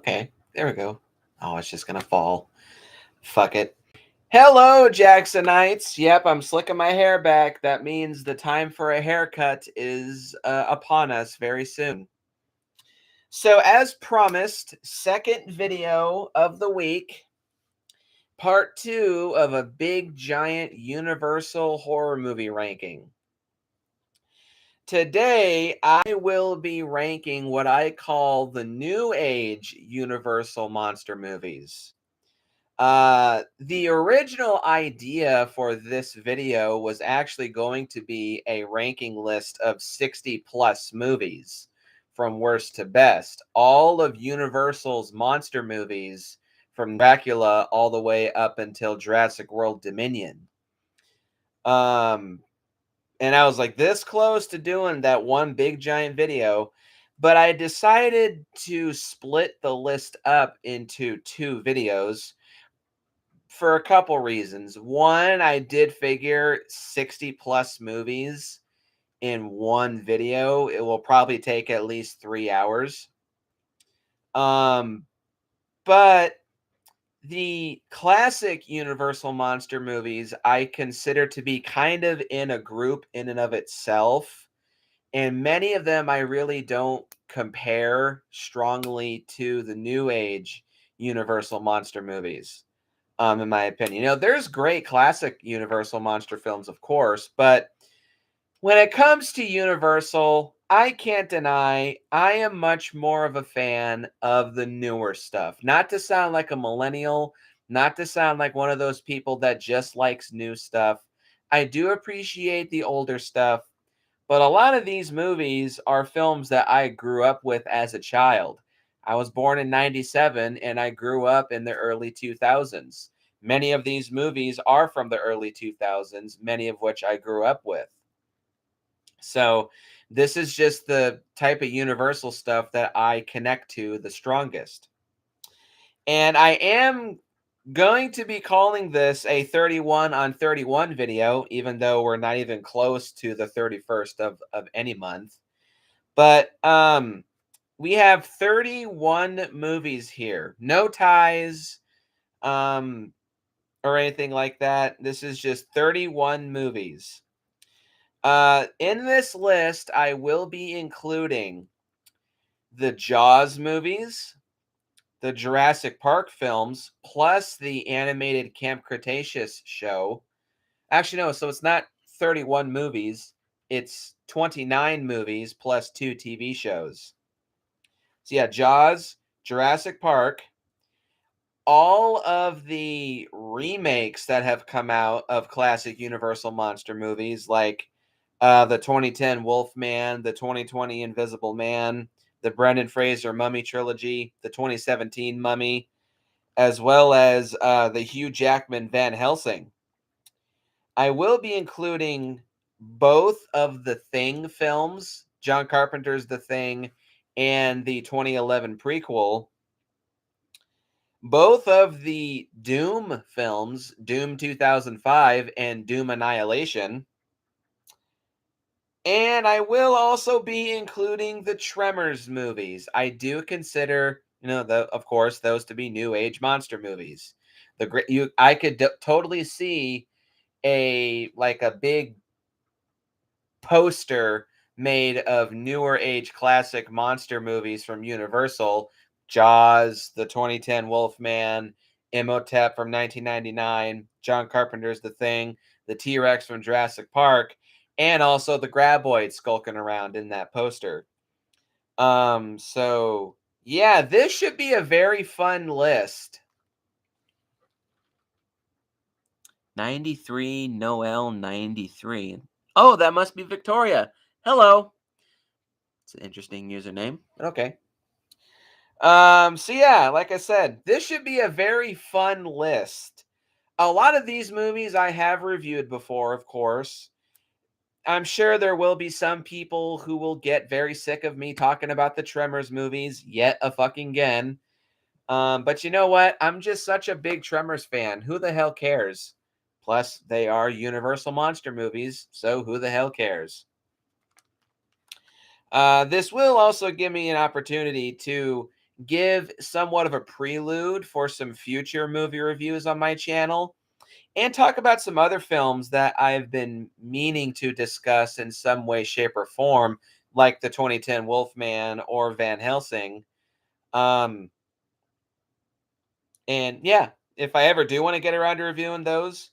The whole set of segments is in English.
Okay, there we go. Oh, it's just gonna fall. Fuck it. Hello, Jacksonites. Yep, I'm slicking my hair back. That means the time for a haircut is upon us very soon. So, as promised, second video of the week, part two of a big, giant Universal horror movie ranking. Today, I will be ranking what I call the New Age Universal monster movies. The original idea for this video was actually going to be a ranking list of 60 plus movies from worst to best. All of Universal's monster movies from Dracula all the way up until Jurassic World Dominion. Um, and I was like this close to doing that one big giant video, but I decided to split the list up into two videos for a couple reasons. One, I did figure 60 plus movies in one video. It will probably take at least 3 hours. But the classic Universal monster movies I consider to be kind of in a group in and of itself. And many of them I really don't compare strongly to the New Age Universal monster movies. In my opinion. There's great classic Universal monster films, of course, but when it comes to Universal, I can't deny I am much more of a fan of the newer stuff. Not to sound like a millennial, not to sound like one of those people that just likes new stuff. I do appreciate the older stuff, but a lot of these movies are films that I grew up with as a child. I was born in 97 and I grew up in the early 2000s. Many of these movies are from the early 2000s, many of which I grew up with. So, this is just the type of Universal stuff that I connect to the strongest. And I am going to be calling this a 31 on 31 video, even though we're not even close to the 31st of any month. But we have 31 movies here. No ties or anything like that. This is just 31 movies. In this list, I will be including the Jaws movies, the Jurassic Park films, plus the animated Camp Cretaceous show. Actually, no, so it's not 31 movies. It's 29 movies plus 2 TV shows. So yeah, Jaws, Jurassic Park, all of the remakes that have come out of classic Universal monster movies, like the 2010 Wolfman, the 2020 Invisible Man, the Brendan Fraser Mummy trilogy, the 2017 Mummy, as well as the Hugh Jackman Van Helsing. I will be including both of the Thing films, John Carpenter's The Thing and the 2011 prequel. Both of the Doom films, Doom 2005 and Doom Annihilation. And I will also be including the Tremors movies. I do consider, of course, those to be new age monster movies. I could totally see a big poster made of newer age classic monster movies from Universal. Jaws, the 2010 Wolfman, Imhotep from 1999, John Carpenter's The Thing, the T-Rex from Jurassic Park, and also the Graboid skulking around in that poster. So yeah, this should be a very fun list. 93 Noel 93. Oh, that must be Victoria. Hello. It's an interesting username. Okay. So yeah, like I said, this should be a very fun list. A lot of these movies I have reviewed before, of course. I'm sure there will be some people who will get very sick of me talking about the Tremors movies yet a fucking again. But you know what? I'm just such a big Tremors fan. Who the hell cares? Plus, they are Universal monster movies, so who the hell cares? This will also give me an opportunity to give somewhat of a prelude for some future movie reviews on my channel, and talk about some other films that I've been meaning to discuss in some way, shape, or form, like the 2010 Wolfman or Van Helsing. Um, and yeah, if I ever do want to get around to reviewing those,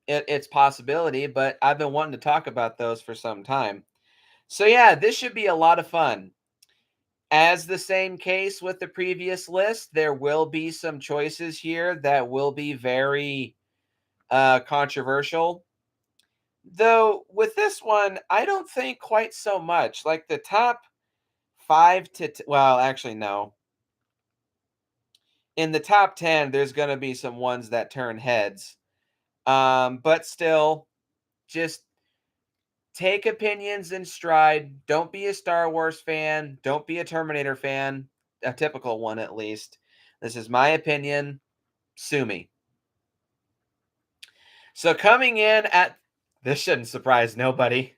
it's possibility, but I've been wanting to talk about those for some time. So yeah, this should be a lot of fun. As the same case with the previous list, there will be some choices here that will be very controversial. Though with this one, I don't think quite so much. Like the top well, actually, no. In the top 10, there's going to be some ones that turn heads. But still, just take opinions in stride. Don't be a Star Wars fan. Don't be a Terminator fan. A typical one, at least. This is my opinion. Sue me. So coming in at this shouldn't surprise nobody.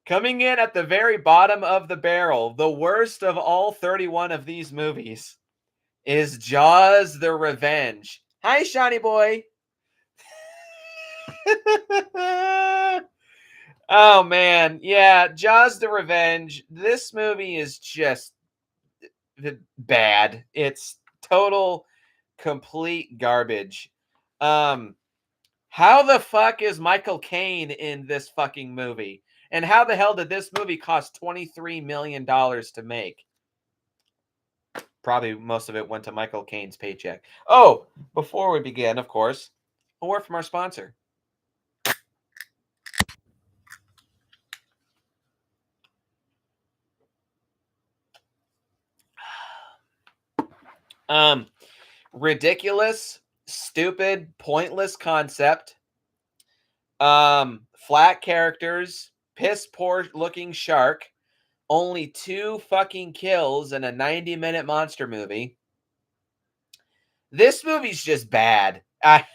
Coming in at the very bottom of the barrel, the worst of all 31 of these movies, is Jaws the Revenge. Hi, Shawnee boy. Oh, man. Yeah, Jaws the Revenge. This movie is just bad. It's total, complete garbage. Um, how the fuck is Michael Caine in this fucking movie? And how the hell did this movie cost $23 million to make? Probably most of it went to Michael Caine's paycheck. Oh, before we begin, of course, a word from our sponsor. Um, ridiculous, stupid, pointless concept. Flat characters, piss poor looking shark, only 2 fucking kills in a 90-minute monster movie. This movie's just bad. I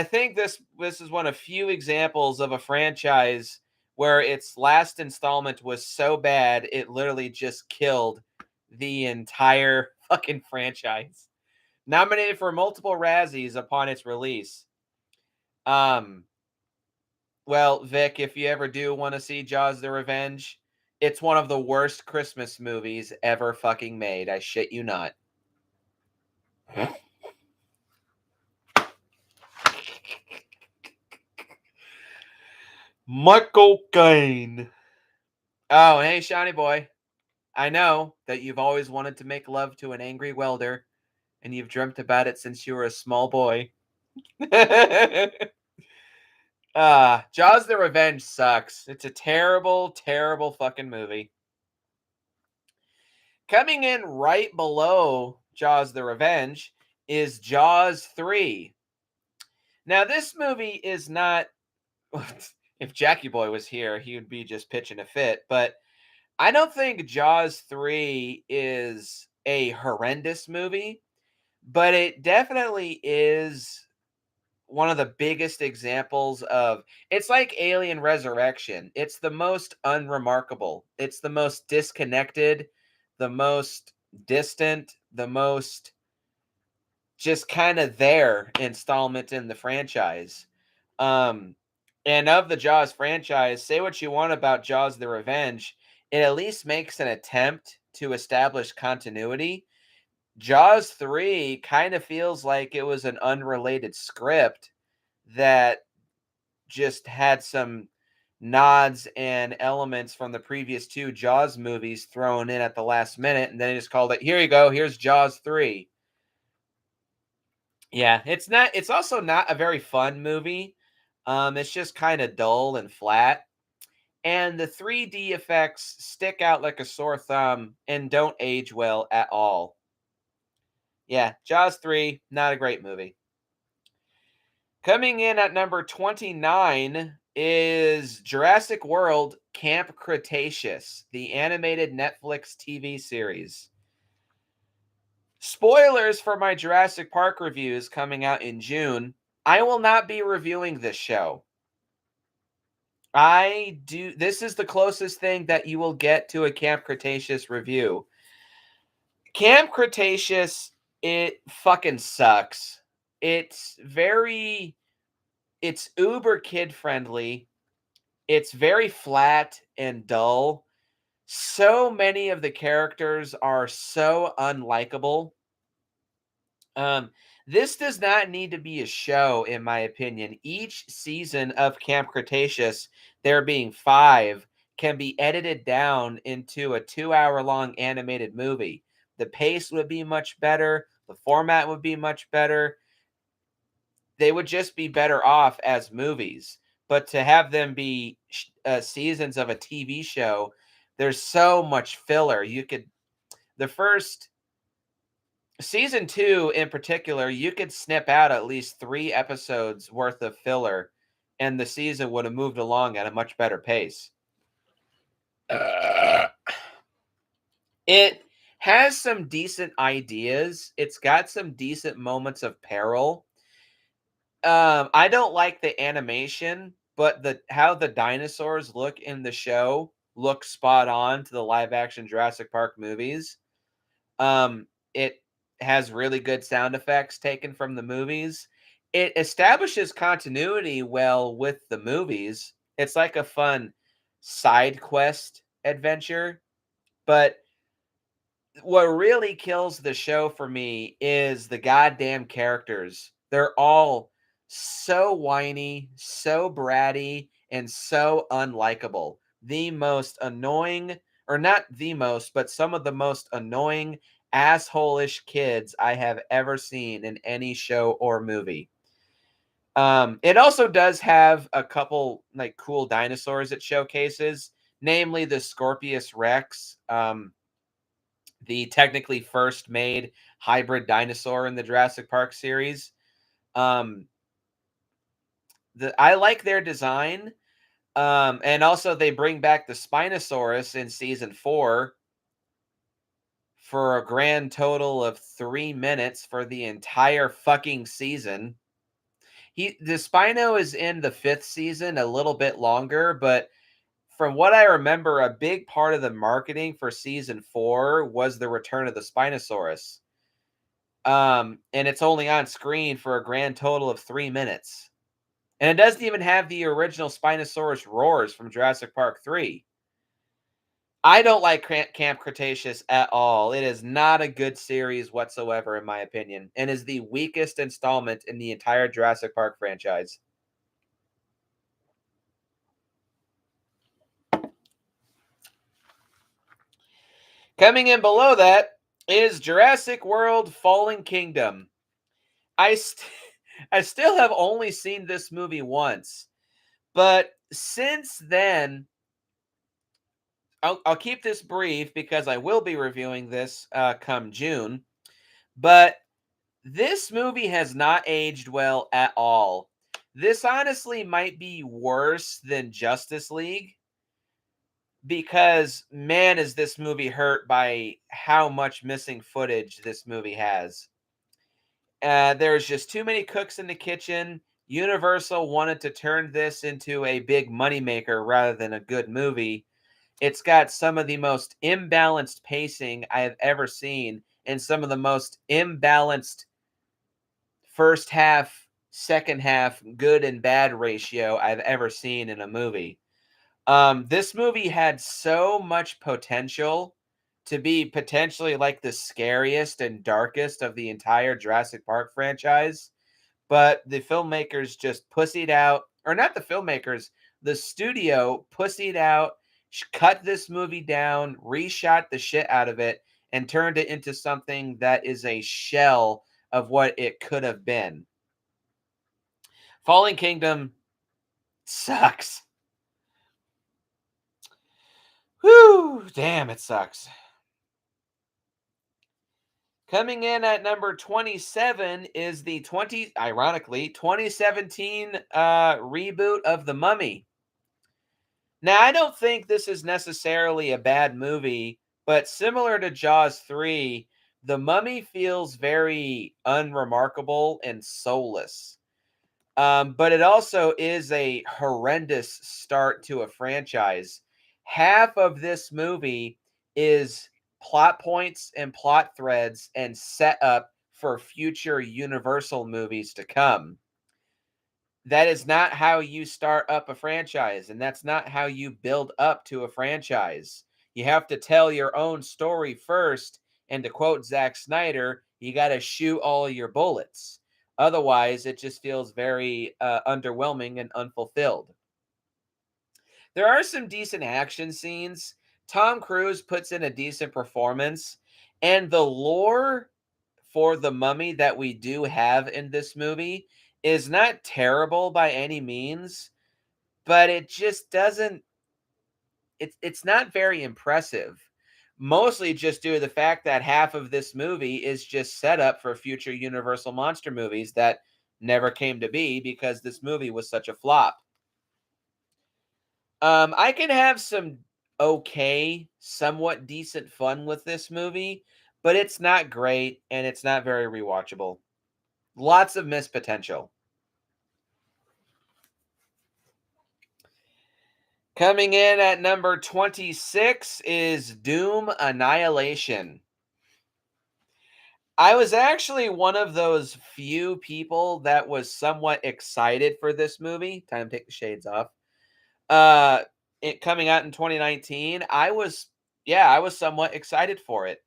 think this is one of few examples of a franchise where its last installment was so bad it literally just killed the entire fucking franchise. Nominated for multiple Razzies upon its release. Well, Vic, if you ever do want to see Jaws the Revenge, it's one of the worst Christmas movies ever fucking made. I shit you not. Michael Caine. Oh, hey, Shawnee boy. I know that you've always wanted to make love to an angry welder, and you've dreamt about it since you were a small boy. Jaws the Revenge sucks. It's a terrible, terrible fucking movie. Coming in right below Jaws the Revenge is Jaws 3. Now, this movie is not. If Jackie Boy was here, he would be just pitching a fit, but I don't think Jaws 3 is a horrendous movie, but it definitely is one of the biggest examples of it's like Alien Resurrection. It's the most unremarkable. It's the most disconnected, the most distant, the most just kind of there installment in the franchise. Um and of the Jaws franchise, say what you want about Jaws the Revenge, it at least makes an attempt to establish continuity. Jaws 3 kind of feels like it was an unrelated script that just had some nods and elements from the previous 2 Jaws movies thrown in at the last minute, and then they just called it, here you go, here's Jaws 3. Yeah, it's also not a very fun movie. It's just kind of dull and flat. And the 3D effects stick out like a sore thumb and don't age well at all. Yeah, Jaws 3, not a great movie. Coming in at number 29 is Jurassic World Camp Cretaceous, the animated Netflix TV series. Spoilers for my Jurassic Park reviews coming out in June. I will not be reviewing this show. This is the closest thing that you will get to a Camp Cretaceous review. Camp Cretaceous, it fucking sucks. It's it's uber kid friendly. It's very flat and dull. So many of the characters are so unlikable. Um, this does not need to be a show, in my opinion. Each season of Camp Cretaceous, there being five, can be edited down into a 2 hour long animated movie. The pace would be much better, the format would be much better. They would just be better off as movies. But to have them be seasons of a TV show, there's so much filler. The first season two in particular, you could snip out at least 3 episodes worth of filler, and the season would have moved along at a much better pace. It has some decent ideas. It's got some decent moments of peril. I don't like the animation, but the how the dinosaurs look in the show look spot on to the live action Jurassic Park movies. It has really good sound effects taken from the movies. It establishes continuity well with the movies. It's like a fun side quest adventure, but what really kills the show for me is the goddamn characters. They're all so whiny, so bratty, and so unlikable. The most annoying, or not the most, but some of the most annoying, asshole-ish kids I have ever seen in any show or movie. It also does have a couple like cool dinosaurs it showcases, namely the Scorpius Rex. The technically first made hybrid dinosaur in the Jurassic Park series. Um, I like their design. And also they bring back the Spinosaurus in season 4 for a grand total of 3 minutes for the entire fucking season. The Spino is in the 5th season a little bit longer, but from what I remember, a big part of the marketing for season 4 was the return of the Spinosaurus. And it's only on screen for a grand total of 3 minutes. And it doesn't even have the original Spinosaurus roars from Jurassic Park 3. I don't like Camp Cretaceous at all. It is not a good series whatsoever, in my opinion, and is the weakest installment in the entire Jurassic Park franchise. Coming in below that is Jurassic World Fallen Kingdom. I still have only seen this movie once, but since then, I'll keep this brief because I will be reviewing this come June. But this movie has not aged well at all. This honestly might be worse than Justice League because, man, is this movie hurt by how much missing footage this movie has. There's just too many cooks in the kitchen. Universal wanted to turn this into a big moneymaker rather than a good movie. It's got some of the most imbalanced pacing I have ever seen and some of the most imbalanced first half, second half, good and bad ratio I've ever seen in a movie. This movie had so much potential to be potentially like the scariest and darkest of the entire Jurassic Park franchise, but the filmmakers just pussied out, or not the filmmakers, the studio pussied out, cut this movie down, reshot the shit out of it, and turned it into something that is a shell of what it could have been. Fallen Kingdom sucks. Whew, damn, it sucks. Coming in at number 27 is the 2017 reboot of The Mummy. Now, I don't think this is necessarily a bad movie, but similar to Jaws 3, The Mummy feels very unremarkable and soulless. But it also is a horrendous start to a franchise. Half of this movie is plot points and plot threads and set up for future Universal movies to come. That is not how you start up a franchise, and that's not how you build up to a franchise. You have to tell your own story first, and to quote Zack Snyder, you got to shoot all your bullets. Otherwise, it just feels very underwhelming and unfulfilled. There are some decent action scenes. Tom Cruise puts in a decent performance, and the lore for the mummy that we do have in this movie is not terrible by any means, but it just doesn't it's not very impressive. Mostly just due to the fact that half of this movie is just set up for future Universal monster movies that never came to be because this movie was such a flop. I can have some okay, somewhat decent fun with this movie, but it's not great and it's not very rewatchable. Lots of missed potential. Coming in at number 26 is Doom Annihilation. I was actually one of those few people that was somewhat excited for this movie. Time to take the shades off. It coming out in 2019. I was somewhat excited for it.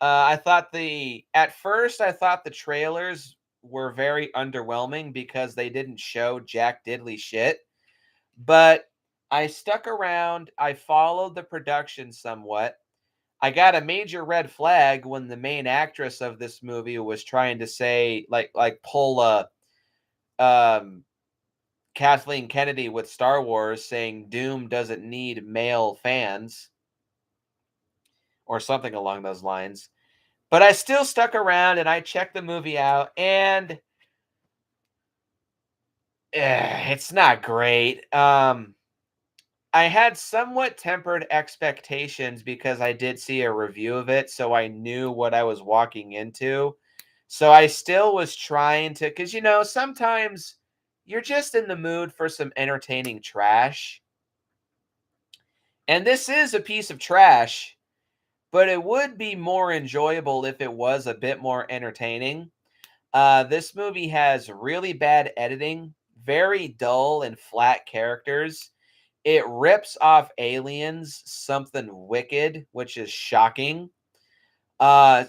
I thought at first I thought the trailers were very underwhelming because they didn't show jack diddly shit. But I stuck around. I followed the production somewhat. I got a major red flag when the main actress of this movie was trying to say pull a um Kathleen Kennedy with Star Wars saying Doom doesn't need male fans or something along those lines. But I still stuck around and I checked the movie out, and it's not great. I had somewhat tempered expectations because I did see a review of it, so I knew what I was walking into. So I still was trying to, because sometimes you're just in the mood for some entertaining trash. And this is a piece of trash, but it would be more enjoyable if it was a bit more entertaining. This movie has really bad editing, very dull and flat characters. It rips off Aliens, Something Wicked, which is shocking. Uh,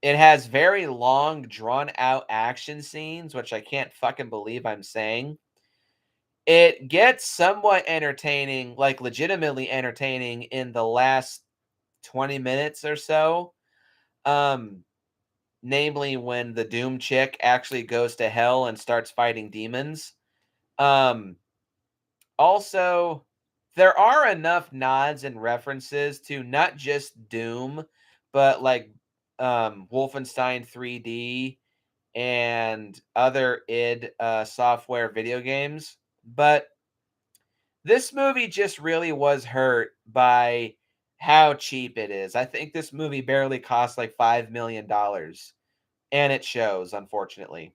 it has very long, drawn out action scenes, which I can't fucking believe I'm saying. It gets somewhat entertaining, like legitimately entertaining in the last 20 minutes or so. Um, Namely when the Doom chick actually goes to hell and starts fighting demons. Um, Also, there are enough nods and references to not just Doom, but like Wolfenstein 3D and other id software video games. But this movie just really was hurt by how cheap it is. I think this movie barely cost like $5 million, and it shows, unfortunately.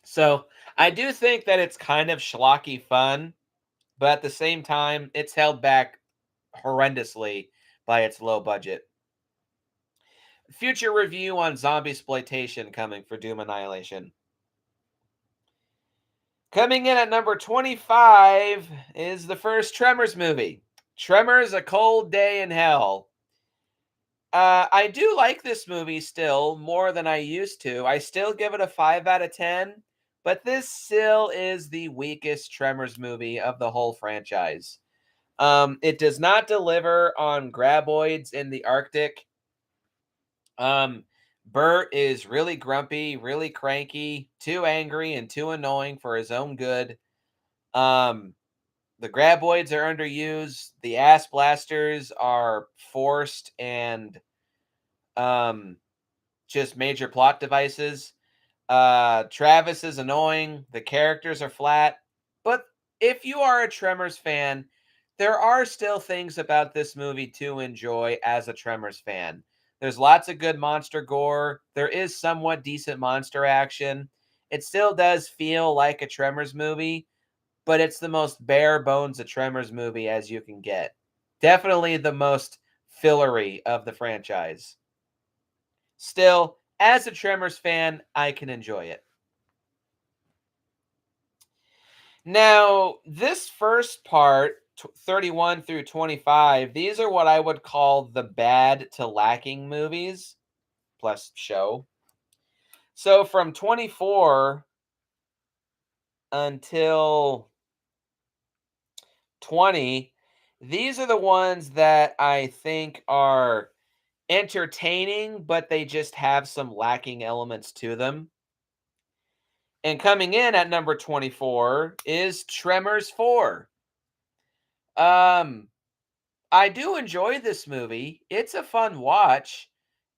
So I do think that it's kind of schlocky fun, but at the same time, it's held back horrendously by its low budget. Future review on zombie exploitation coming for Doom Annihilation. Coming in at number 25 is the first Tremors movie. Tremors: A Cold Day in Hell. I do like this movie still more than I used to. I still give it a 5 out of 10, but this still is the weakest Tremors movie of the whole franchise. It does not deliver on graboids in the Arctic. Um, Bert is really grumpy, really cranky, too angry, and too annoying for his own good. Um, the graboids are underused. The ass blasters are forced and um, just major plot devices. Travis is annoying. The characters are flat. But if you are a Tremors fan, there are still things about this movie to enjoy as a Tremors fan. There's lots of good monster gore. There is somewhat decent monster action. It still does feel like a Tremors movie, but it's the most bare bones a Tremors movie as you can get. Definitely the most fillery of the franchise. Still, as a Tremors fan, I can enjoy it. Now, this first part, 31 through 25, these are what I would call the bad to lacking movies, plus show. So from 24 until 20, these are the ones that I think are entertaining, but they just have some lacking elements to them. And coming in at number 24 is Tremors 4. Um, I do enjoy this movie. It's a fun watch,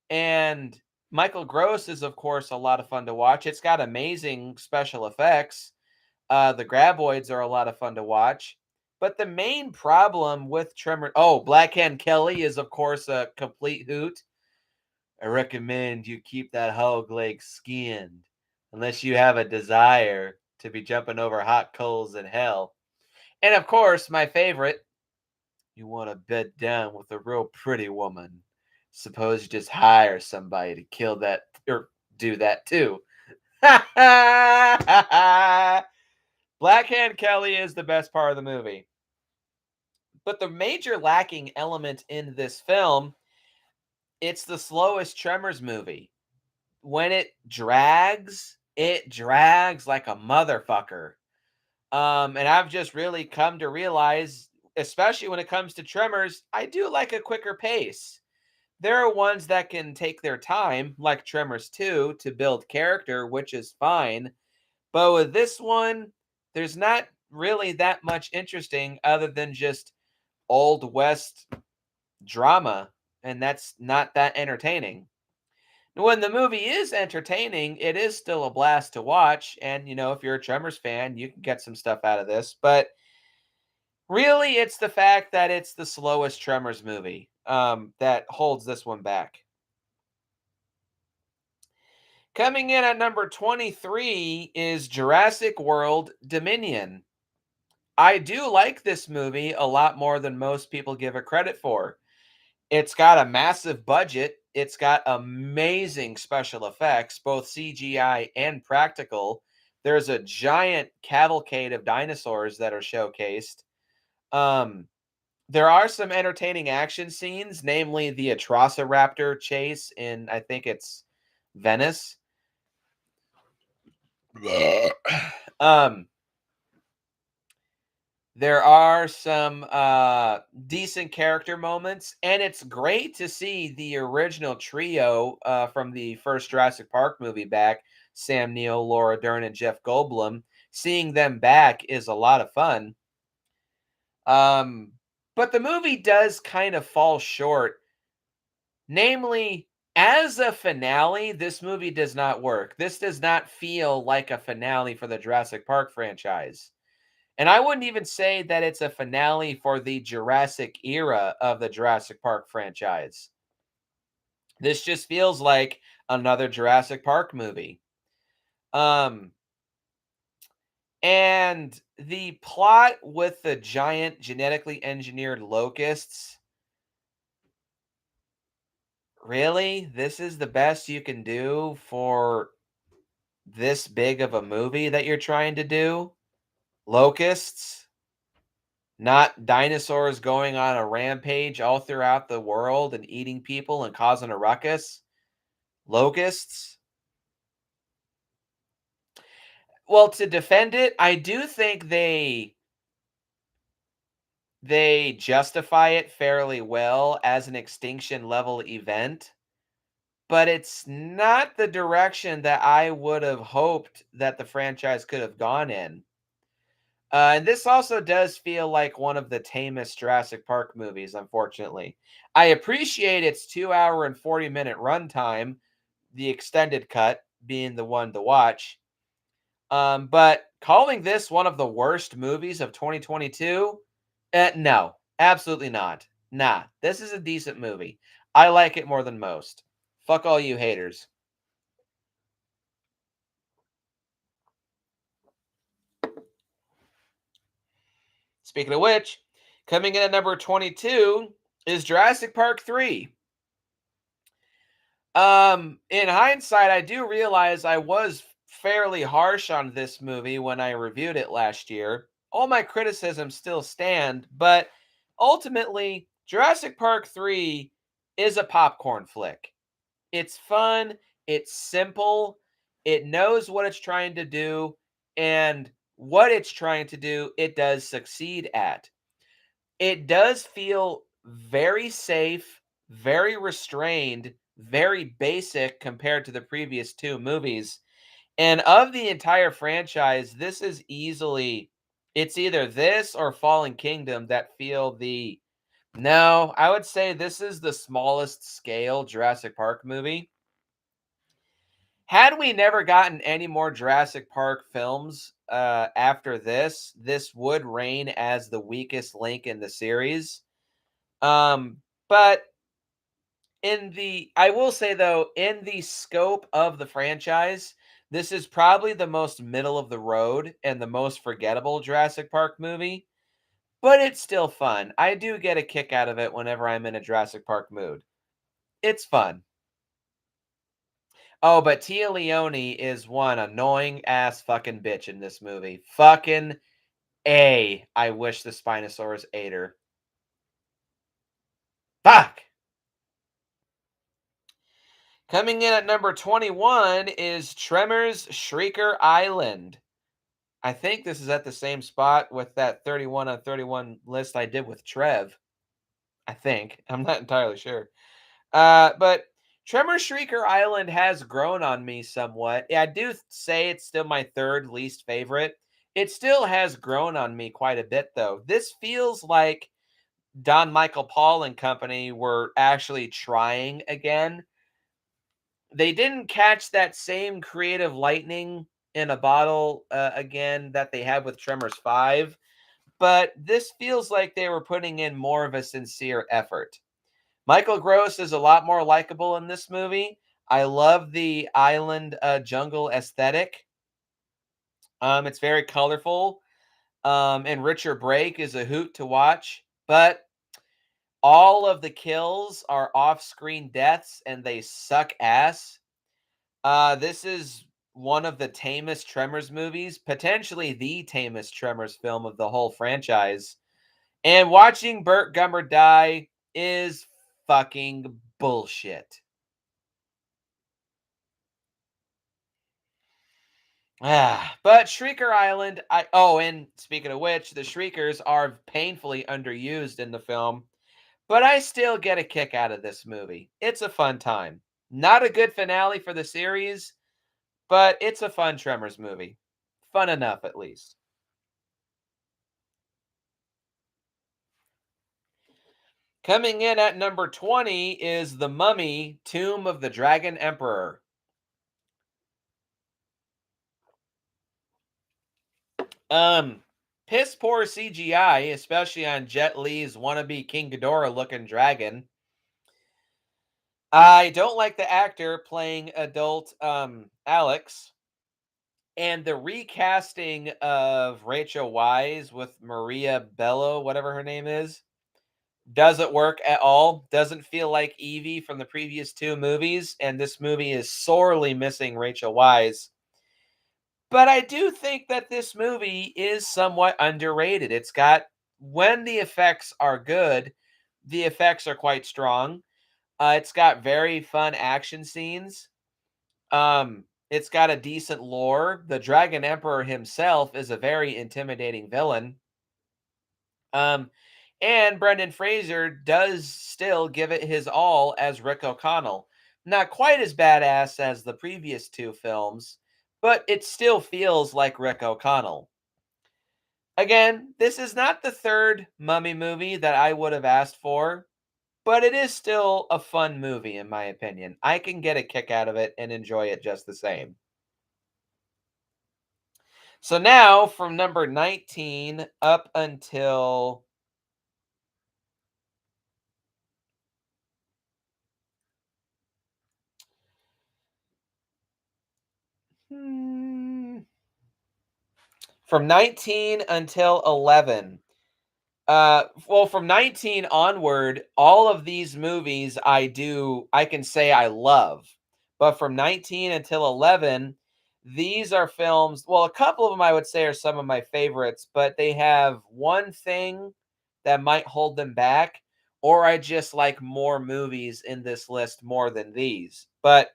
and Michael Gross is, of course, a lot of fun to watch. It's got amazing special effects. The graboids are a lot of fun to watch. But the main problem with Tremor, oh, Blackhand Kelly is, of course, a complete hoot. I recommend you keep that hog leg skinned, unless you have a desire to be jumping over hot coals in hell. And of course, my favorite, you want to bed down with a real pretty woman. Suppose you just hire somebody to kill that or do that too. Blackhand Kelly is the best part of the movie. But the major lacking element in this film, it's the slowest Tremors movie. When it drags like a motherfucker. And I've just really come to realize, especially when it comes to Tremors, I do like a quicker pace. There are ones that can take their time, like Tremors 2, to build character, which is fine. But with this one, there's not really that much interesting other than just Old West drama, and that's not that entertaining. When the movie is entertaining, it is still a blast to watch. And, if you're a Tremors fan, you can get some stuff out of this. But really, it's the fact that it's the slowest Tremors movie that holds this one back. Coming in at number 23 is Jurassic World Dominion. I do like this movie a lot more than most people give it credit for. It's got a massive budget. It's got amazing special effects, both CGI and practical. There's a giant cavalcade of dinosaurs that are showcased. Um, there are some entertaining action scenes, namely the Atrociraptor chase in, I think it's Venice. um, there are some decent character moments, and it's great to see the original trio from the first Jurassic Park movie back: Sam Neill, Laura Dern, and Jeff Goldblum. Seeing them back is a lot of fun. Um, but the movie does kind of fall short. Namely, as a finale, this movie does not work. This does not feel like a finale for the Jurassic Park franchise. And I wouldn't even say that it's a finale for the Jurassic era of the Jurassic Park franchise. This just feels like another Jurassic Park movie. Um, and the plot with the giant genetically engineered locusts, really? This is the best you can do for this big of a movie that you're trying to do? Locusts? Not dinosaurs going on a rampage all throughout the world and eating people and causing a ruckus. Locusts? Well, to defend it, I do think they justify it fairly well as an extinction level event, but it's not the direction that I would have hoped that the franchise could have gone in. And this also does feel like one of the tamest Jurassic Park movies, unfortunately. I appreciate its 2 hour and 40-minute runtime, the extended cut being the one to watch. But calling this one of the worst movies of 2022, no, absolutely not. Nah, this is a decent movie. I like it more than most. Fuck all you haters. Speaking of which, coming in at number 22 is Jurassic Park 3. In hindsight, I do realize I was fairly harsh on this movie when I reviewed it last year. All my criticisms still stand, but ultimately, Jurassic Park 3 is a popcorn flick. It's fun, it's simple, it knows what it's trying to do, and what it's trying to do, it does succeed at. It does feel very safe, very restrained, very basic compared to the previous two movies. And of the entire franchise, this is easily it's either this or Fallen Kingdom that feel the no, I would say this is the smallest scale Jurassic Park movie. Had we never gotten any more Jurassic Park films after this would reign as the weakest link in the series. But I will say though, in the scope of the franchise, this is probably the most middle of the road and the most forgettable Jurassic Park movie, but it's still fun. I do get a kick out of it whenever I'm in a Jurassic Park mood. It's fun. Oh, but Tia Leone is one annoying ass fucking bitch in this movie. Fucking A. I wish the Spinosaurus ate her. Fuck! Coming in at number 21 is Tremors Shrieker Island. I think this is at the same spot with that 31 on 31 list I did with Trev. I think. I'm not entirely sure. But Tremors Shrieker Island has grown on me somewhat. Yeah, I do say it's still my third least favorite. It still has grown on me quite a bit, though. This feels like Don Michael Paul and company were actually trying again. They didn't catch that same creative lightning in a bottle again that they had with Tremors 5, but this feels like they were putting in more of a sincere effort. Michael Gross is a lot more likable in this movie. I love the island jungle aesthetic. It's very colorful. And Richard Brake is a hoot to watch, but all of the kills are off-screen deaths and they suck ass. This is one of the tamest Tremors movies, potentially the tamest Tremors film of the whole franchise. And watching Burt Gummer die is fucking bullshit. But Shrieker Island, and speaking of which, the Shriekers are painfully underused in the film, but I still get a kick out of this movie. It's a fun time. Not a good finale for the series, but it's a fun Tremors movie. Fun enough, at least. Coming in at number 20 is The Mummy, Tomb of the Dragon Emperor. Um, Piss poor CGI, especially on Jet Li's wannabe King Ghidorah looking dragon. I don't like the actor playing adult Alex. And the recasting of Rachel Wise with Maria Bello, whatever her name is, doesn't work at all. Doesn't feel like Evie from the previous two movies. And this movie is sorely missing Rachel Wise. But I do think that this movie is somewhat underrated. It's got, when the effects are good, the effects are quite strong. It's got very fun action scenes. It's got a decent lore. The Dragon Emperor himself is a very intimidating villain. Um, and Brendan Fraser does still give it his all as Rick O'Connell. Not quite as badass as the previous two films, but it still feels like Rick O'Connell. Again, this is not the third Mummy movie that I would have asked for, but it is still a fun movie, in my opinion. I can get a kick out of it and enjoy it just the same. So now, from number 19 up until hmm, from 19 until 11, Well, from 19 onward, all of these movies I can say I love. But from 19 until 11, these are films, well, a couple of them I would say are some of my favorites, but they have one thing that might hold them back, or I just like more movies in this list more than these. But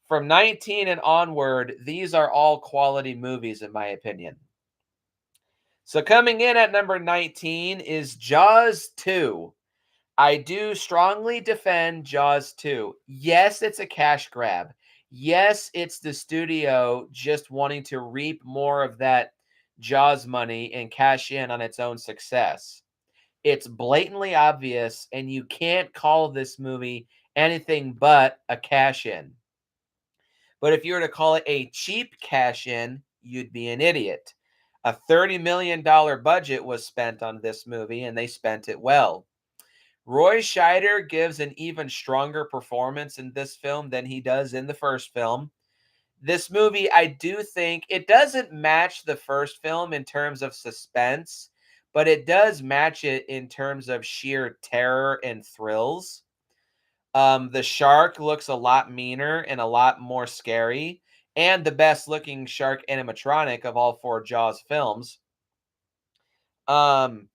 from 19 and onward, these are all quality movies in my opinion. So coming in at number 19 is Jaws 2. I do strongly defend Jaws 2. Yes, it's a cash grab. Yes, it's the studio just wanting to reap more of that Jaws money and cash in on its own success. It's blatantly obvious, and you can't call this movie anything but a cash in. But if you were to call it a cheap cash in, you'd be an idiot. A $30 million budget was spent on this movie, and they spent it well. Roy Scheider gives an even stronger performance in this film than he does in the first film. This movie, I do think it doesn't match the first film in terms of suspense, but it does match it in terms of sheer terror and thrills. The shark looks a lot meaner and a lot more scary, and the best looking shark animatronic of all four Jaws films. Um,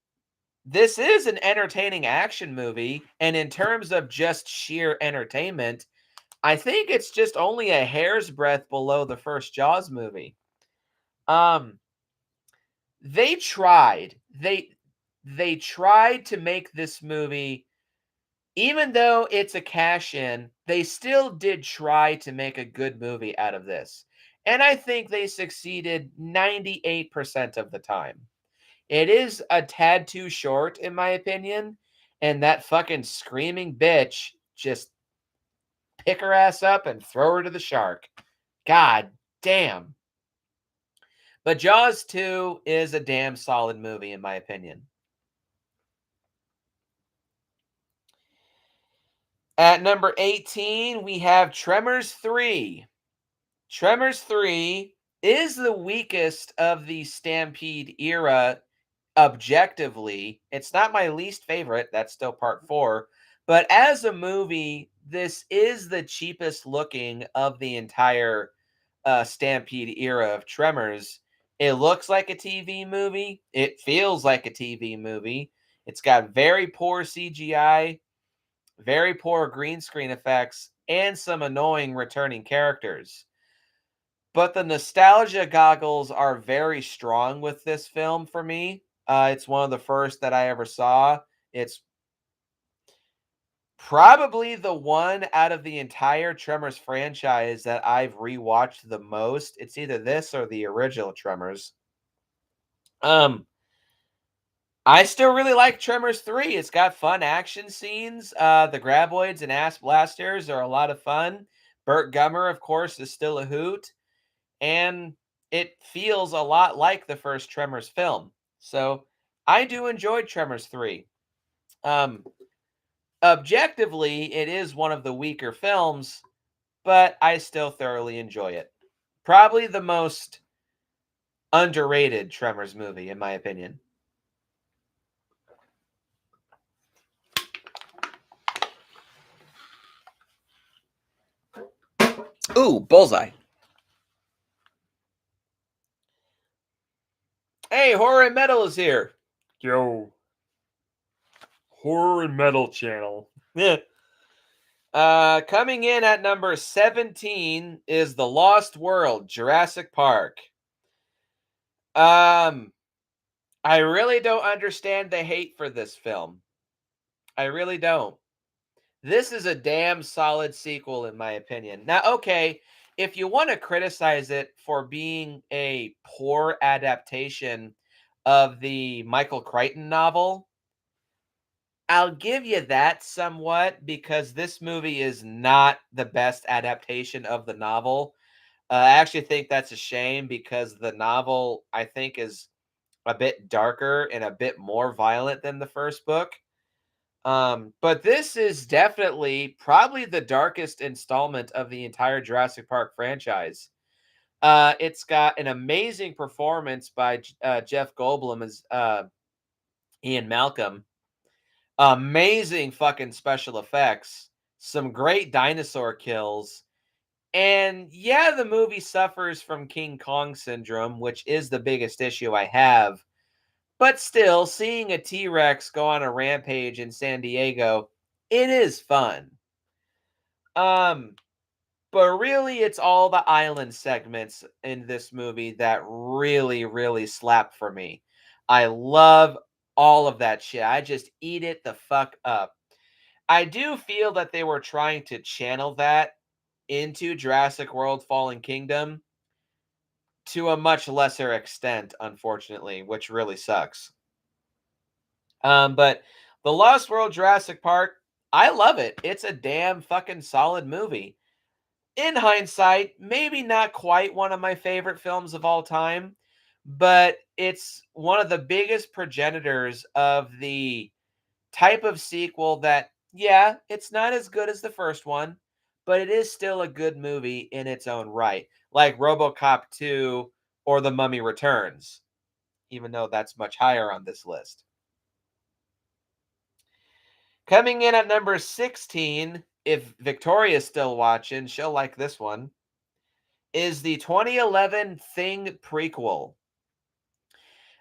this is an entertaining action movie, and in terms of just sheer entertainment, I think it's just only a hair's breadth below the first Jaws movie. Um, they tried. They tried to make this movie, even though it's a cash in, they still did try to make a good movie out of this. And I think they succeeded 98% of the time. It is a tad too short, in my opinion. And that fucking screaming bitch, just pick her ass up and throw her to the shark. God damn. But Jaws 2 is a damn solid movie, in my opinion. At number 18, we have Tremors 3. Tremors 3 is the weakest of the Stampede era objectively. It's not my least favorite. That's still part 4. But as a movie, this is the cheapest looking of the entire Stampede era of Tremors. It looks like a TV movie. It feels like a TV movie. It's got very poor CGI, very poor green screen effects, and some annoying returning characters. But the nostalgia goggles are very strong with this film for me. It's one of the first that I ever saw. It's probably the one out of the entire Tremors franchise that I've rewatched the most. It's either this or the original Tremors. Um, I still really like Tremors 3. It's got fun action scenes. The graboids and ass blasters are a lot of fun. Burt Gummer, of course, is still a hoot. And it feels a lot like the first Tremors film. So I do enjoy Tremors 3. Um, Objectively, it is one of the weaker films, but I still thoroughly enjoy it. Probably the most underrated Tremors movie, in my opinion. Ooh, bullseye. Hey, Horror and Metal is here. Yo, horror and metal channel. Yeah. Coming in at number 17 is The Lost World, Jurassic Park. Um, I really don't understand the hate for this film. I really don't. This is a damn solid sequel, in my opinion. Now, okay, if you want to criticize it for being a poor adaptation of the Michael Crichton novel, I'll give you that somewhat because this movie is not the best adaptation of the novel. I actually think that's a shame because the novel, I think, is a bit darker and a bit more violent than the first book. But this is definitely probably the darkest installment of the entire Jurassic Park franchise. It's got an amazing performance by Jeff Goldblum as Ian Malcolm. Amazing fucking special effects, some great dinosaur kills. And yeah, the movie suffers from King Kong syndrome, which is the biggest issue I have. But still, seeing a T Rex go on a rampage in San Diego, it is fun. Um, but really, it's all the island segments in this movie that really, really slap for me. I love all of that shit. I just eat it the fuck up. I do feel that they were trying to channel that into Jurassic World Fallen Kingdom to a much lesser extent, unfortunately, which really sucks. But The Lost World Jurassic Park, I love it. It's a damn fucking solid movie. In hindsight, maybe not quite one of my favorite films of all time, but it's one of the biggest progenitors of the type of sequel that, yeah, it's not as good as the first one, but it is still a good movie in its own right, like RoboCop 2 or The Mummy Returns, even though that's much higher on this list. Coming in at number 16, if Victoria's still watching, she'll like this one, is the 2011 Thing prequel.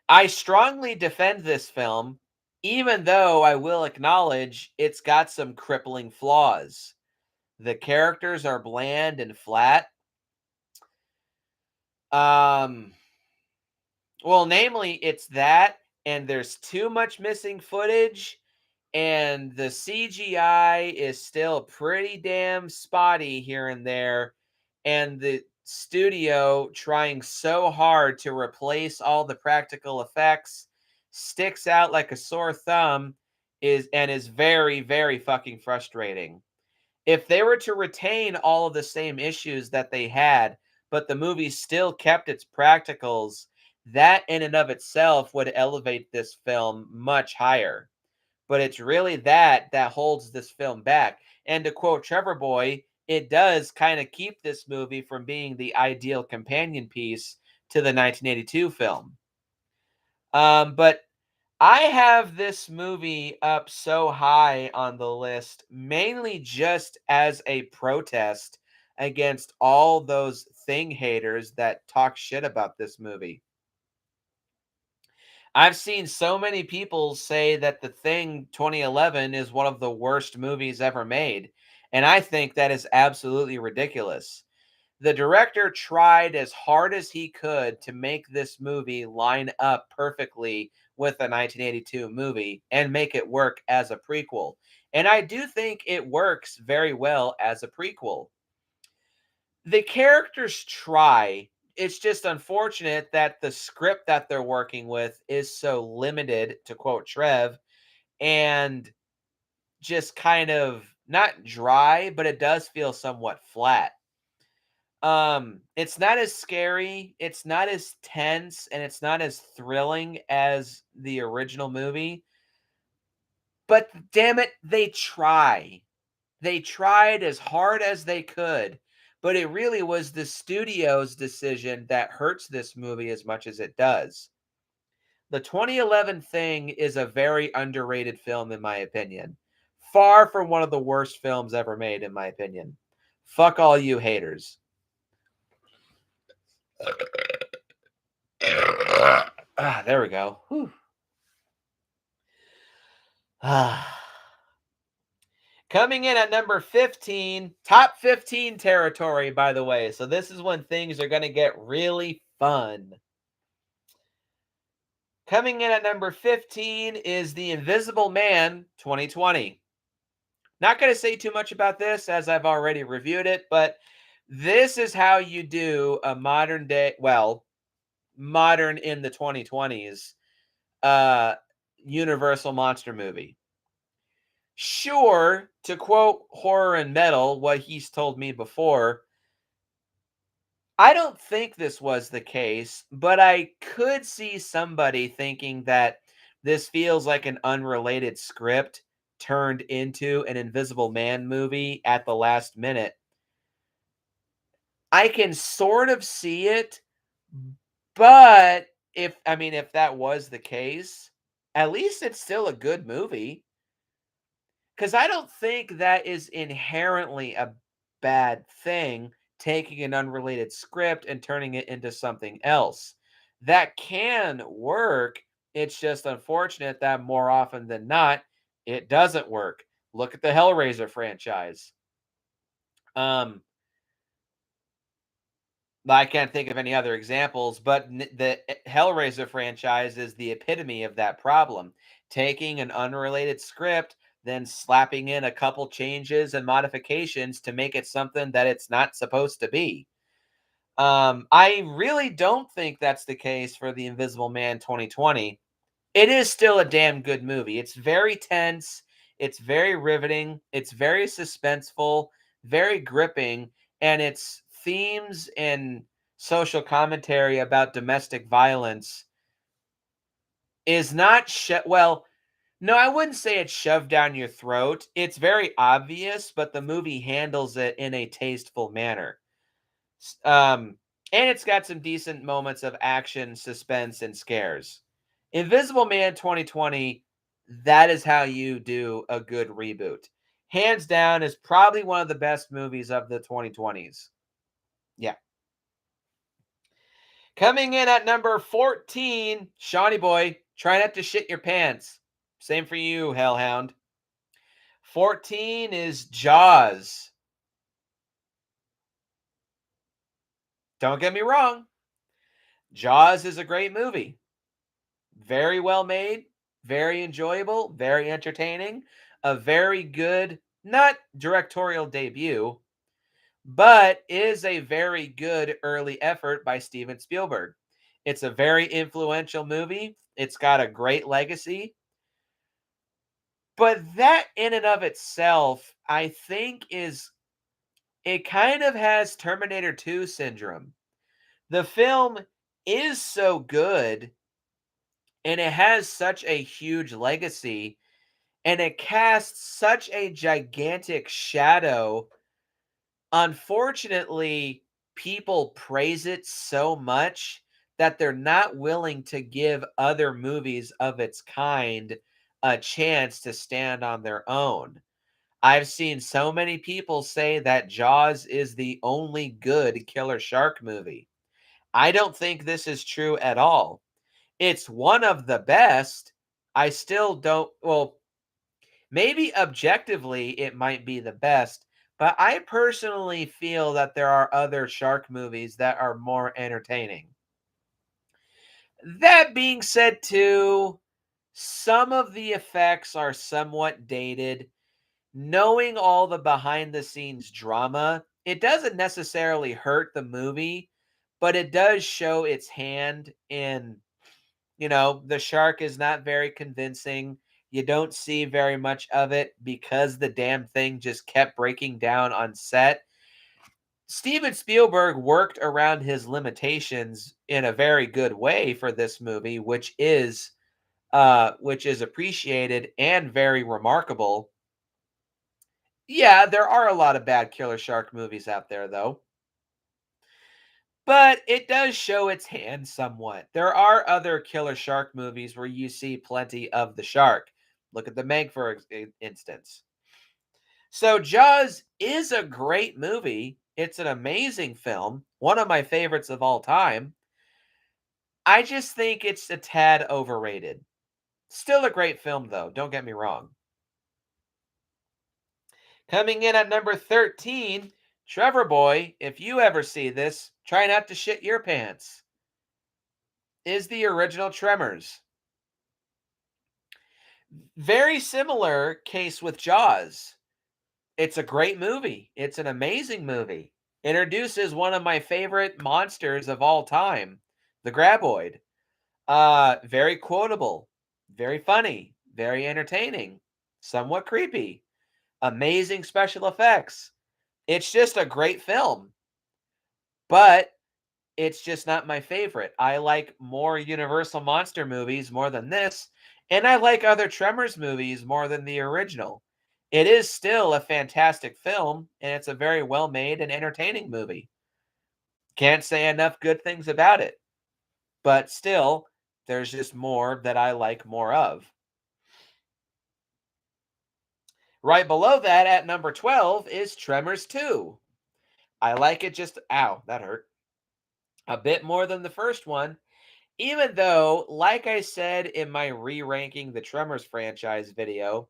I strongly defend this film, even though I will acknowledge it's got some crippling flaws. The characters are bland and flat. Um, well, namely, it's that, and there's too much missing footage, and the CGI is still pretty damn spotty here and there, and the studio trying so hard to replace all the practical effects sticks out like a sore thumb is very, very fucking frustrating. If they were to retain all of the same issues that they had, but the movie still kept its practicals, that in and of itself would elevate this film much higher. But it's really that holds this film back. And to quote Trevor Boy, it does kind of keep this movie from being the ideal companion piece to the 1982 film. But I have this movie up so high on the list mainly just as a protest against all those Thing haters that talk shit about this movie. I've seen so many people say that The Thing 2011 is one of the worst movies ever made, and I think that is absolutely ridiculous. The director tried as hard as he could to make this movie line up perfectly with a 1982 movie and make it work as a prequel. And I do think it works very well as a prequel. The characters try. It's just unfortunate that the script that they're working with is so limited, to quote Trev, and just kind of not dry, but it does feel somewhat flat. It's not as scary, it's not as tense, and it's not as thrilling as the original movie, but damn it, they try. They tried as hard as they could, but it really was the studio's decision that hurts this movie as much as it does. The 2011 Thing is a very underrated film, in my opinion. Far from one of the worst films ever made, in my opinion. Fuck all you haters. There we go. Whew. Coming in at number 15, top 15 territory, by the way. So this is when things are going to get really fun. Coming in at number 15 is The Invisible Man 2020. Not going to say too much about this as I've already reviewed it, but this is how you do a modern day, well, modern in the 2020s, uh, Universal monster movie. Sure, to quote Horror and Metal, what he's told me before, I don't think this was the case, but I could see somebody thinking that this feels like an unrelated script turned into an Invisible Man movie at the last minute. I can sort of see it, but if that was the case, at least it's still a good movie. Because I don't think that is inherently a bad thing, taking an unrelated script and turning it into something else. That can work. It's just unfortunate that more often than not, it doesn't work. Look at the Hellraiser franchise. Um, I can't think of any other examples, but the Hellraiser franchise is the epitome of that problem. Taking an unrelated script, then slapping in a couple changes and modifications to make it something that it's not supposed to be. I really don't think that's the case for The Invisible Man 2020. It is still a damn good movie. It's very tense, it's very riveting, it's very suspenseful, very gripping, and its themes and social commentary about domestic violence is not well, no, I wouldn't say it's shoved down your throat. It's very obvious, but the movie handles it in a tasteful manner. S and it's got some decent moments of action, suspense, and scares. Invisible Man 2020, that is how you do a good reboot. Hands down is probably one of the best movies of the 2020s. Yeah. Coming in at number 14, Shawnee Boy, try not to shit your pants. Same for you, Hellhound. 14 is Jaws. Don't get me wrong. Jaws is a great movie. Very well made, very enjoyable, very entertaining, a very good, not directorial debut, but is a very good early effort by Steven Spielberg. It's a very influential movie. It's got a great legacy. But that in and of itself, I think it kind of has Terminator 2 syndrome. The film is so good and it has such a huge legacy and it casts such a gigantic shadow. Unfortunately, people praise it so much that they're not willing to give other movies of its kind a chance to stand on their own. I've seen so many people say that Jaws is the only good killer shark movie. I don't think this is true at all. It's one of the best. I still don't, well, maybe objectively it might be the best, but I personally feel that there are other shark movies that are more entertaining. That being said, too, some of the effects are somewhat dated. Knowing all the behind the scenes drama, it doesn't necessarily hurt the movie, but it does show its hand in, the shark is not very convincing. You don't see very much of it because the damn thing just kept breaking down on set. Steven Spielberg worked around his limitations in a very good way for this movie, which is appreciated and very remarkable. Yeah, there are a lot of bad killer shark movies out there though. But it does show its hand somewhat. There are other killer shark movies where you see plenty of the shark. Look at the Meg, for instance. So, Jaws is a great movie. It's an amazing film, one of my favorites of all time. I just think it's a tad overrated. Still a great film, though, don't get me wrong. Coming in at number 13, Trevor Boy, if you ever see this, try not to shit your pants, is the original Tremors. Very similar case with Jaws. It's a great movie. It's an amazing movie. Introduces one of my favorite monsters of all time, the Graboid. Very quotable, very funny, very entertaining, somewhat creepy. Amazing special effects. It's just a great film, but it's just not my favorite. I like more Universal monster movies more than this, and I like other Tremors movies more than the original. It is still a fantastic film, and it's a very well made and entertaining movie. Can't say enough good things about it. But still, There's just more that I like more of. Right below that at number 12 is Tremors 2. I like it just, ow, that hurt, a bit more than the first one, even though, like I said in my re-ranking the Tremors franchise video,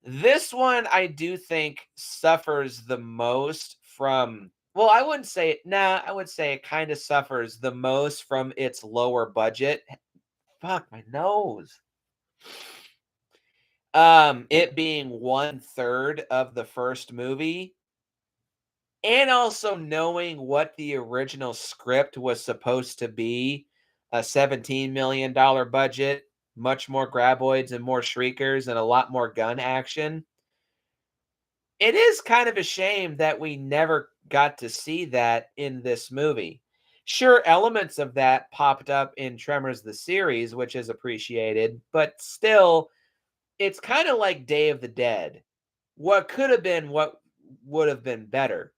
this one I do think suffers the most from, well, I wouldn't say it, nah, I would say it kind of suffers the most from its lower budget. Fuck my nose. It being 1/3 of the first movie, and also knowing what the original script was supposed to be, a $17 million budget, much more graboids and more shriekers and a lot more gun action. It is kind of a shame that we never got to see that in this movie. Sure, elements of that popped up in Tremors the series, which is appreciated, but still, it's kind of like Day of the Dead. What could have been what would have been better.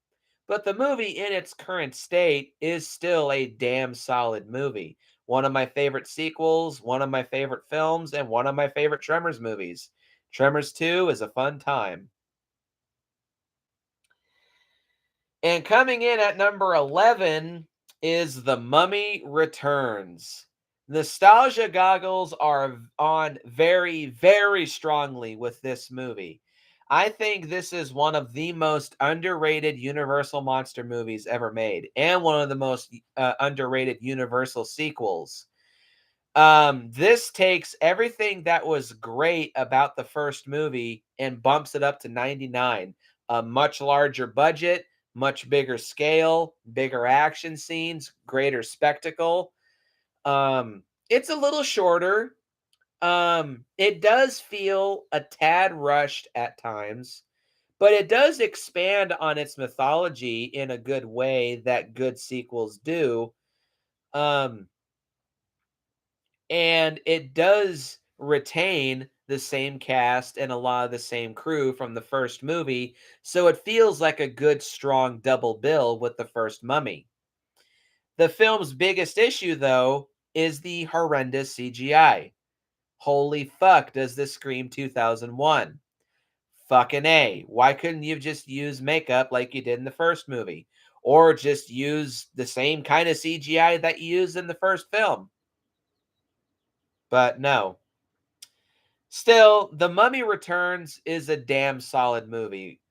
But the movie in its current state is still a damn solid movie. One of my favorite sequels, one of my favorite films, and one of my favorite Tremors movies. Tremors 2 is a fun time. And coming in at number 11 is The Mummy Returns. Nostalgia goggles are on very, very strongly with this movie. I think this is one of the most underrated Universal monster movies ever made, and one of the most underrated Universal sequels. This takes everything that was great about the first movie and bumps it up to 99. A much larger budget, much bigger scale, bigger action scenes, greater spectacle. It's a little shorter. It does feel a tad rushed at times, but it does expand on its mythology in a good way that good sequels do. Um, and it does retain the same cast and a lot of the same crew from the first movie, so it feels like a good strong double bill with the first Mummy. The film's biggest issue, though, is the horrendous CGI. Holy fuck, does this scream 2001? Fucking A. Why couldn't you just use makeup like you did in the first movie? Or just use the same kind of CGI that you used in the first film? But no. Still, The Mummy Returns is a damn solid movie.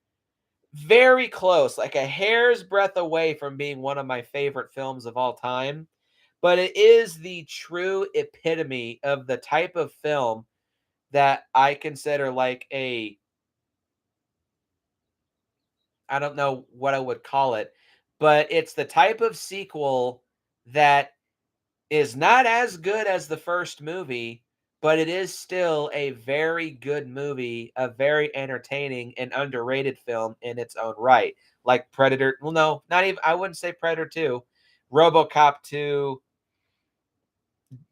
Very close, like a hair's breadth away from being one of my favorite films of all time. But it is the true epitome of the type of film that I consider like a, I don't know what I would call it, but it's the type of sequel that is not as good as the first movie, but it is still a very good movie, a very entertaining and underrated film in its own right. Like Predator, well, no, not even, I wouldn't say Predator 2, RoboCop 2,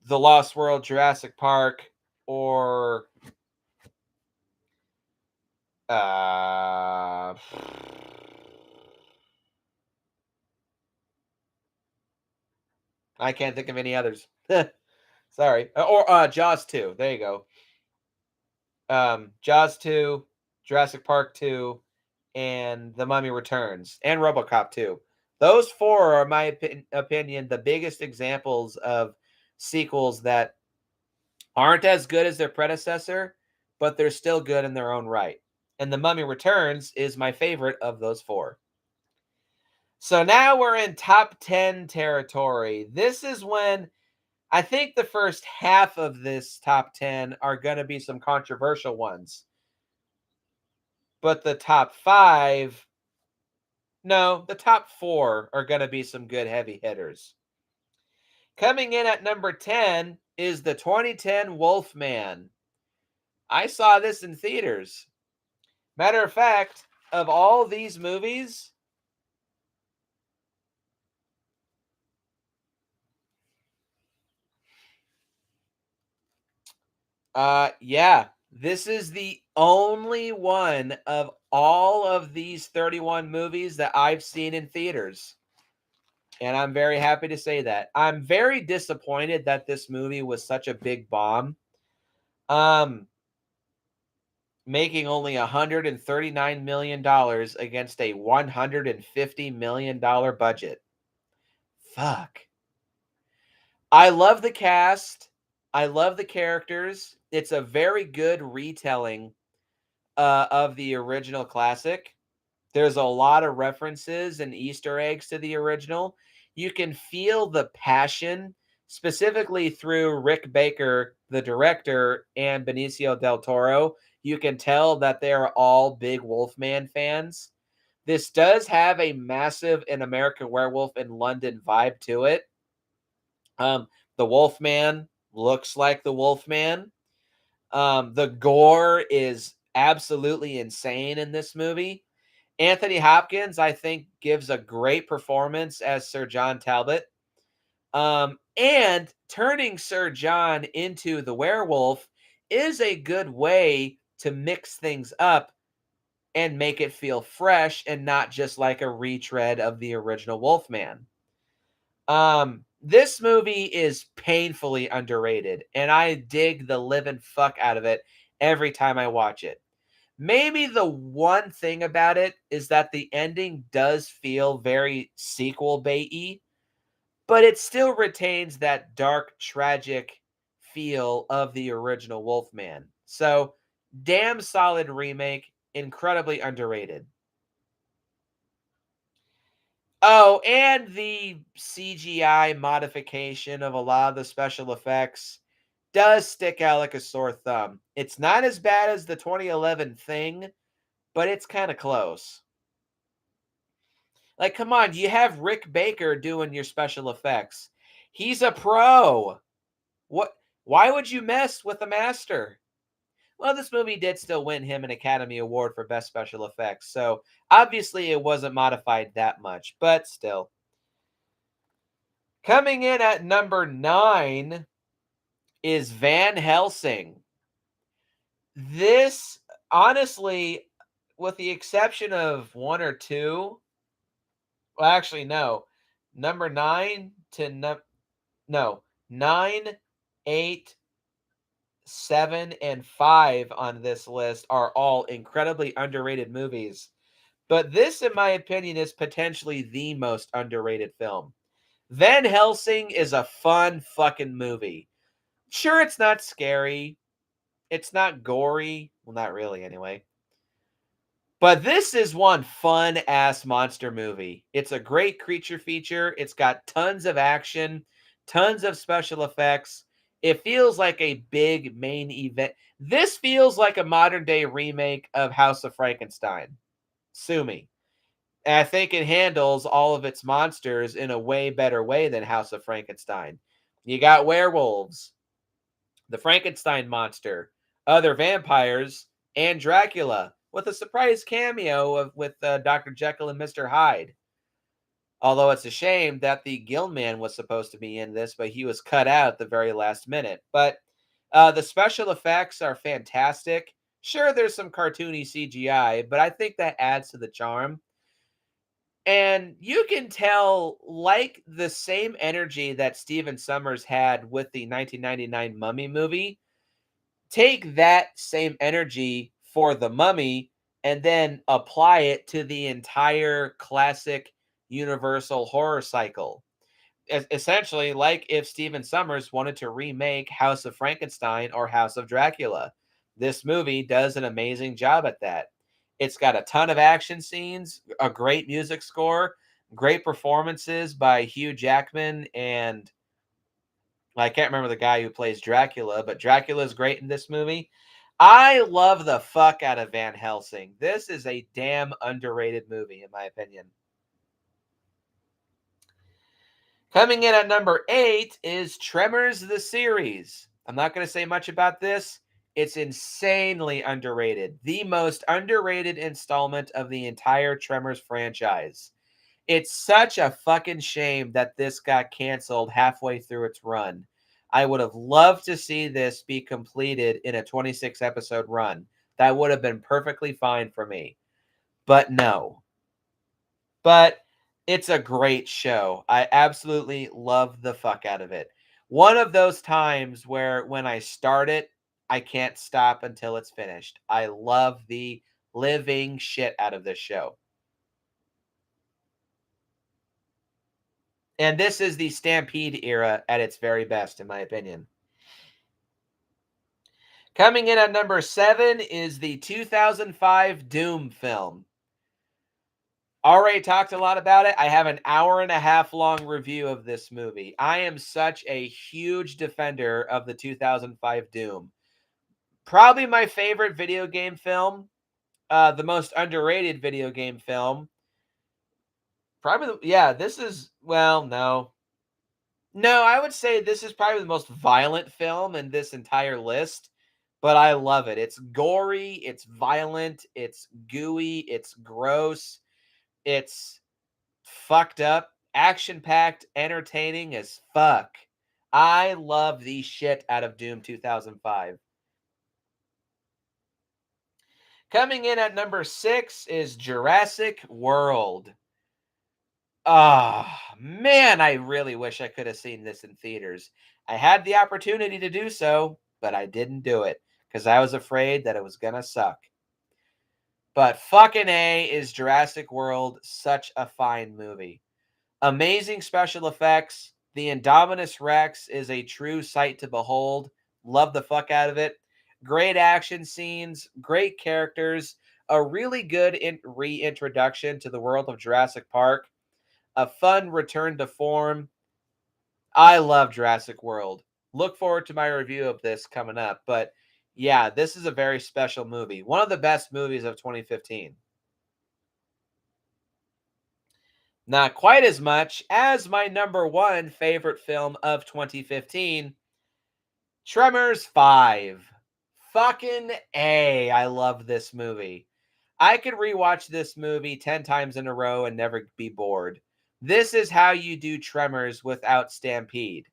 The Lost World, Jurassic Park, or uh I can't think of any others. Sorry. Or Jaws 2. There you go. Jaws 2, Jurassic Park 2, and The Mummy Returns, and RoboCop 2. Those four are, my opinion, the biggest examples of sequels that aren't as good as their predecessor, but they're still good in their own right. And The Mummy Returns is my favorite of those four. So now we're in top 10 territory. This is when I think the first half of this top 10 are going to be some controversial ones. But the top five, no, the top four are going to be some good heavy hitters. Coming in at number 10 is the 2010 Wolfman. I saw this in theaters. Matter of fact, of all these movies, yeah, this is the only one of all of these 31 movies that I've seen in theaters. And I'm very happy to say that. I'm very disappointed that this movie was such a big bomb. Making only $139 million against a $150 million budget. Fuck. I love the cast. I love the characters. It's a very good retelling of the original classic. There's a lot of references and Easter eggs to the original. You can feel the passion, specifically through Rick Baker, the director, and Benicio del Toro. You can tell that they're all big Wolfman fans. This does have a massive An American Werewolf in London vibe to it. The Wolfman looks like the Wolfman. The gore is absolutely insane in this movie. Anthony Hopkins, I think, gives a great performance as Sir John Talbot. And turning Sir John into the werewolf is a good way to mix things up and make it feel fresh and not just like a retread of the original Wolfman. This movie is painfully underrated, and I dig the living fuck out of it every time I watch it. Maybe the one thing about it is that the ending does feel very sequel bait-y, but it still retains that dark, tragic feel of the original Wolfman. So, damn solid remake, incredibly underrated. Oh, and the CGI modification of a lot of the special effects does stick out like a sore thumb. It's not as bad as the 2011 Thing, but it's kind of close. Like, come on, you have Rick Baker doing your special effects. He's a pro. What? Why would you mess with the master? Well, this movie did still win him an Academy Award for Best Special Effects, so obviously it wasn't modified that much, but still. Coming in at number 9 is Van Helsing. This, honestly, with the exception of one or two, well, actually, no. Number 9 to no, 9, 8, 7, and 5 on this list are all incredibly underrated movies. But this, in my opinion, is potentially the most underrated film. Van Helsing is a fun fucking movie. Sure, it's not scary. It's not gory. Well, not really, anyway. But this is one fun ass monster movie. It's a great creature feature. It's got tons of action, tons of special effects. It feels like a big main event. This feels like a modern day remake of House of Frankenstein. Sue me. And I think it handles all of its monsters in a way better way than House of Frankenstein. You got werewolves, the Frankenstein monster, other vampires, and Dracula, with a surprise cameo with Dr. Jekyll and Mr. Hyde. Although it's a shame that the Gill Man was supposed to be in this, but he was cut out at the very last minute. But the special effects are fantastic. Sure, there's some cartoony CGI, but I think that adds to the charm. And you can tell, like the same energy that Stephen Sommers had with the 1999 Mummy movie, take that same energy for the Mummy and then apply it to the entire classic Universal horror cycle. Essentially, like if Stephen Sommers wanted to remake House of Frankenstein or House of Dracula. This movie does an amazing job at that. It's got a ton of action scenes, a great music score, great performances by Hugh Jackman and I can't remember the guy who plays Dracula, but Dracula is great in this movie. I love the fuck out of Van Helsing. This is a damn underrated movie, in my opinion. Coming in at number 8 is Tremors the series. I'm not going to say much about this. It's insanely underrated. The most underrated installment of the entire Tremors franchise. It's such a fucking shame that this got canceled halfway through its run. I would have loved to see this be completed in a 26 episode run. That would have been perfectly fine for me. But no. But It's a great show. I absolutely love the fuck out of it. One of those times where when I start it, I can't stop until it's finished. I love the living shit out of this show. And this is the Stampede era at its very best, in my opinion. Coming in at number 7 is the 2005 Doom film. Already talked a lot about it. I have an hour and a half long review of this movie. I am such a huge defender of the 2005 Doom. Probably my favorite video game film, the most underrated video game film. Probably, yeah, this is, well, no. No, I would say this is probably the most violent film in this entire list, but I love it. It's gory, it's violent, it's gooey, it's gross, it's fucked up, action packed, entertaining as fuck. I love the shit out of Doom 2005. Coming in at number 6 is Jurassic World. Ah, man, I really wish I could have seen this in theaters. I had the opportunity to do so, but I didn't do it because I was afraid that it was gonna suck. But fucking A is Jurassic World such a fine movie. Amazing special effects. The Indominus Rex is a true sight to behold. Love the fuck out of it. Great action scenes, great characters, a really good reintroduction to the world of Jurassic Park, a fun return to form. I love Jurassic World. Look forward to my review of this coming up. But yeah, this is a very special movie. One of the best movies of 2015. Not quite as much as my number 1 favorite film of 2015, Tremors 5. Fucking A. I love this movie. I could rewatch this movie 10 times in a row and never be bored. This is how you do Tremors without Stampede.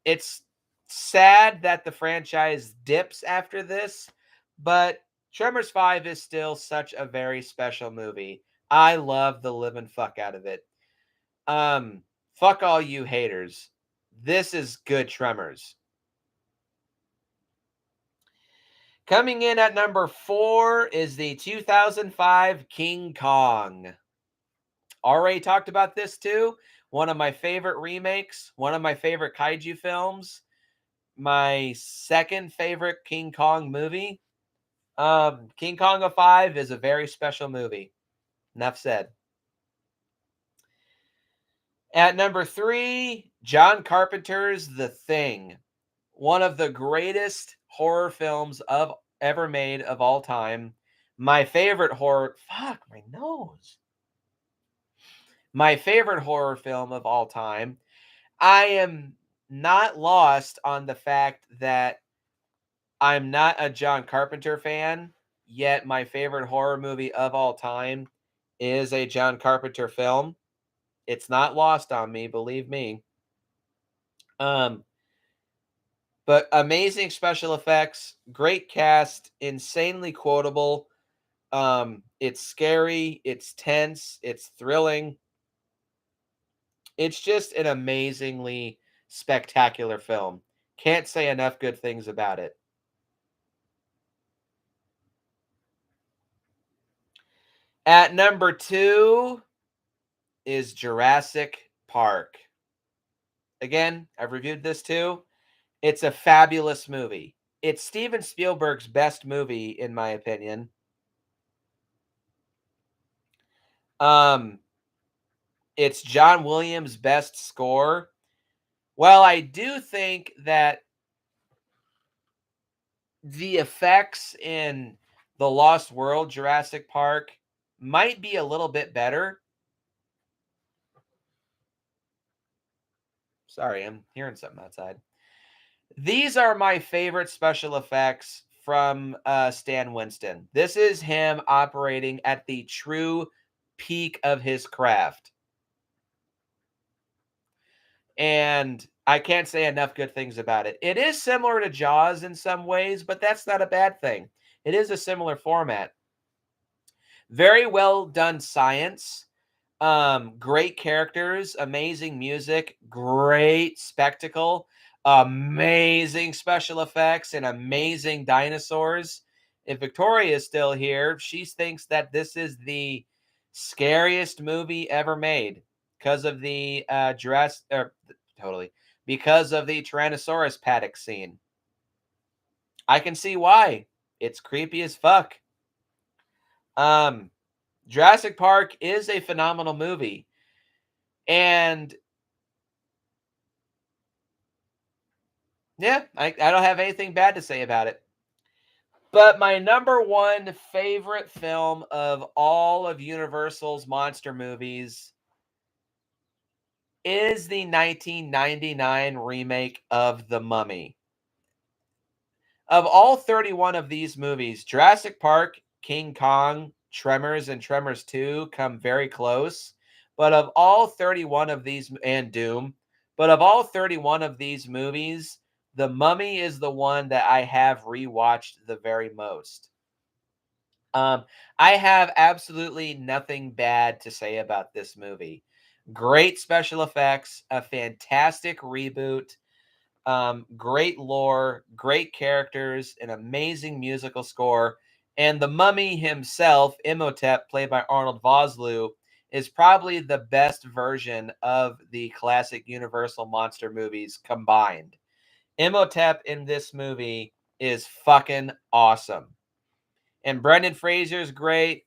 It's sad that the franchise dips after this, but Tremors 5 is still such a very special movie. I love the living fuck out of it. Fuck all you haters. This is good Tremors. Coming in at number 4 is the 2005 King Kong. Already talked about this too. One of my favorite remakes, one of my favorite kaiju films, my second favorite King Kong movie. King Kong of 5 is a very special movie. Enough said. At number 3, John Carpenter's The Thing. One of the greatest horror films of ever made of all time. My favorite horror, fuck my nose. My favorite horror film of all time. I am not lost on the fact that I'm not a John Carpenter fan, yet my favorite horror movie of all time is a John Carpenter film. It's not lost on me, believe me. Um, but amazing special effects, great cast, insanely quotable. It's scary, it's tense, it's thrilling. It's just an amazingly spectacular film. Can't say enough good things about it. At number 2 is Jurassic Park. Again, I've reviewed this too. It's a fabulous movie. It's Steven Spielberg's best movie, in my opinion. Um, it's John Williams' best score. Well, I do think that the effects in The Lost World Jurassic Park might be a little bit better. Sorry, I'm hearing something outside. These are my favorite special effects from Stan Winston. This is him operating at the true peak of his craft. And I can't say enough good things about it. It is similar to Jaws in some ways, but that's not a bad thing. It is a similar format. Very well done science. Great characters, amazing music, great spectacle, amazing special effects, and amazing dinosaurs. If Victoria is still here, she thinks that this is the scariest movie ever made because of the totally because of the Tyrannosaurus paddock scene. I can see why. It's creepy as fuck. Um, Jurassic Park is a phenomenal movie. And yeah, I don't have anything bad to say about it. But my number one favorite film of all of Universal's monster movies is the 1999 remake of The Mummy. Of all 31 of these movies, Jurassic Park, King Kong, Tremors, and Tremors 2 come very close. But of all 31 of these, and Doom, but of all 31 of these movies, The Mummy is the one that I have rewatched the very most. Um, I have absolutely nothing bad to say about this movie. Great special effects, a fantastic reboot, great lore, great characters, an amazing musical score, and the mummy himself, Imhotep, played by Arnold Vosloo, is probably the best version of the classic Universal monster movies combined. Imhotep in this movie is fucking awesome. And Brendan Fraser's great.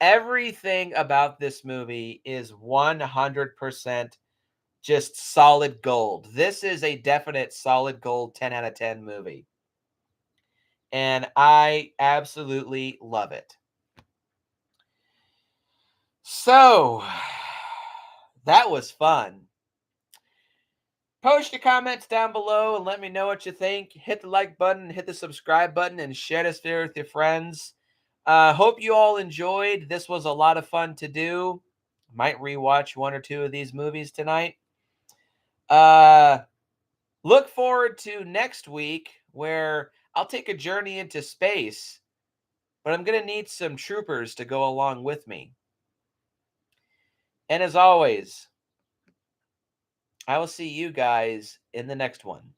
Everything about this movie is 100% just solid gold. This is a definite solid gold 10 out of 10 movie. And I absolutely love it. So, that was fun. Post your comments down below and let me know what you think. Hit the like button, hit the subscribe button, and share this video with your friends. Hope you all enjoyed. This was a lot of fun to do. Might rewatch one or two of these movies tonight. Look forward to next week where I'll take a journey into space, but I'm going to need some troopers to go along with me. And as always, I will see you guys in the next one.